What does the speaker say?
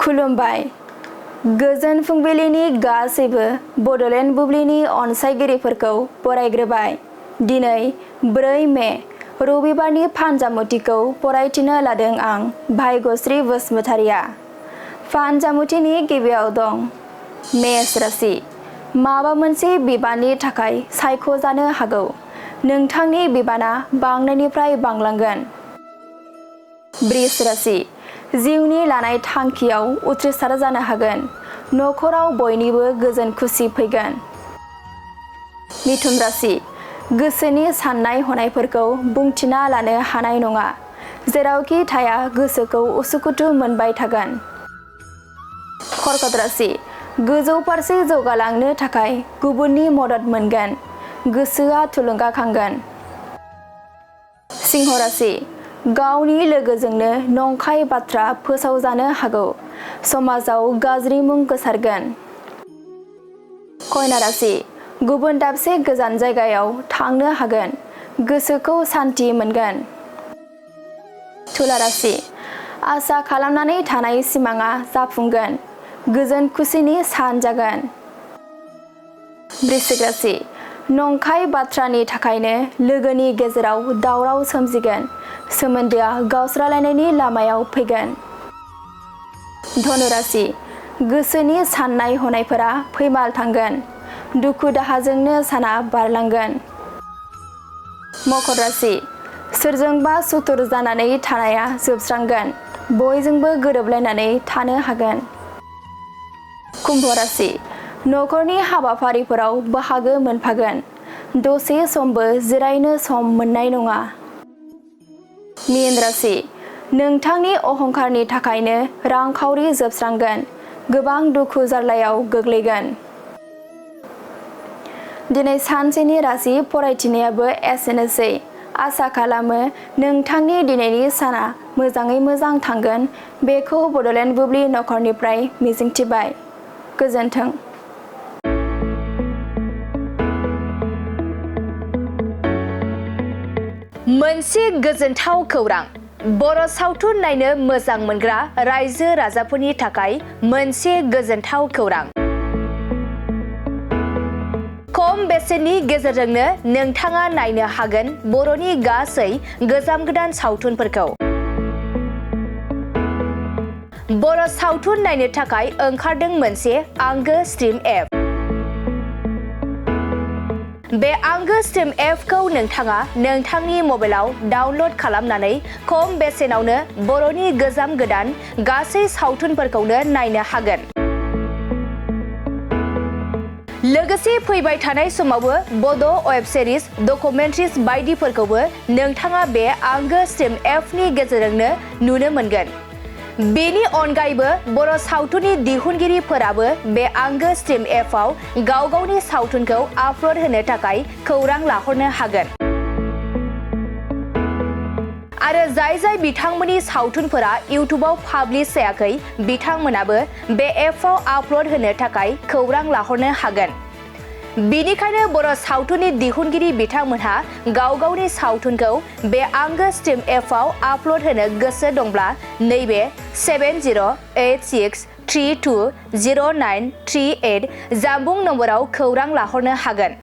खुलुमबाय। गोजोन फुंबिलिनि गासैबो बड'लेण्ड बुब्लिनि अनसायगिरिफोरखौ बरायग्रोबाय। दिनै 4 मे रबिबारनि फानजामुथिखौ फरायथिनो लादों आं भाग्यश्री बसुमतारिया। फानजामुथिनि गिबियाव दं मेष राशि। माबा मोनसे बिबाननि थाखाय सायख'जानो हागौ। नोंथांनि बिबाना बांनायनिफ्राय बांलांगोन। वृष राशि। जिउनि लानाय थांखियाव उथ्रिसार जानो हागोन। नखराव बयनिबो गोजोन खुसि फैगोन। मिथुन राशि। गोसोनि साननाय हनायफोरखौ बुंथिना लानो हानाय नङा। जेरावखि थाया गोसोखौ उसुखुथु मोनबाय थागोन। कर्कट राशि। गोजौ फारसे जौगालांनो थाखाय गुबुननि मदद मोनगोन। गोसोआ थुलुंगाखांगोन। सिंह राशि। गावनि लोगोजोंनो नंखाय बाथ्रा फोसावजानो हागौ। समाजाव गाज्रि मुं गोसारगोन। कन्या राशि। गुबुन दाबसे गोजान जायगायाव थांनो हागोन। गोसोखौ सान्थि मोनगोन। तुला राशि। आसा खालामनानै थानाय सिमाङा जाफुंगोन। गोजोन खुसिनि सान जागोन। वृश्चिक राशि। नंखाय बाथ्रानि थाखायनो लोगोनि गेजेराव दावराव सोमजिगोन। सोमोन्दोआ गावस्रालायनायनि लामायाव फैगोन। धनु राशि। गोसोनि साननाय हनायफोरा फैमाल थांगोन। दुखु दाहाजोंनो साना बारलांगोन। मकर राशि। सोरजोंबा सुथुर जानानै थानाया जोबस्रांगोन। बयजोंबो गोरोबलायनानै थानो हागोन। कुम्भ राशि। नखरनि हाबाफारिफोराव बाहागो मोनफागोन। दसे समबो जिरायनो सम मोननाय नङा। मीन राशि। नोंथांनि अहंकारनि थाखायनो रांखावरि जोबस्रांगोन। गोबां दुखु जारलायाव गोग्लैगोन। दिनै सानसेनि राशि फरायथिनायाबो एसेनोसै। आसा खालामो नोंथांनि दिनैनि साना मोजाङै मोजां थांगोन। बेखौ बड'लेण्ड बुब्लि नखरनिफ्राय मिजिंथिबाय। गोजोन्थों। मोनसे गोजोनथाव खौरां। बर' सावथुन नायनो मोजां मोनग्रा रायजो राजाफोरनि थाखाय मोनसे गोजोनथाव खौरां। खम बेसेननि गेजेरजोंनो नोंथाङा नायनो हागोन बर'नि गासै गोजाम गोदान सावथुनफोरखौ। बर' सावथुन नायनो थाखाय ओंखारदों मोनसे आंगो स्ट्रिम एप। बे आंगो स्ट्रिम एपखौ नोंथाङा नोंथांनि मबाइलाव डाउनल'ड खालामनानै खम बेसेनावनो बर'नि गोजाम गोदान गासै सावथुनफोरखौनो नायनो हागोन। लोगोसे फैबाय थानाय समावबो बड' वेब सिरिज, डकुमेन्ट्रिज बायदिफोरखौबो नोंथाङा बे आंगो स्ट्रिम एपनि गेजेरजोंनो नुनो मोनगोन। बेनि अनगायैबो बर' सावथुननि दिहुनगिरिफोराबो बे आंगो स्ट्रिम एपआव गाव गावनि सावथुनखौ आपल'ड होनो थाखाय खौरां लाहरनो हागोन। आरो जाय बिथांमोननि सावथुनफोरा इउटुबाव पाब्लिश जायाखै बिथांमोनाबो बे एपआव आपल'ड होनो थाखाय खौरां लाहरनो हागोन। बेनिखायनो बर' सावथुननि दिहुनगिरि बिथांमोनहा गाव गावनि सावथुनखौ बे आंगो स्ट्रिम एपआव आपल'ड होनो गोसो दंब्ला नैबे 7086320938 जानबुं नम्बराव खौरां लाहरनो हागोन।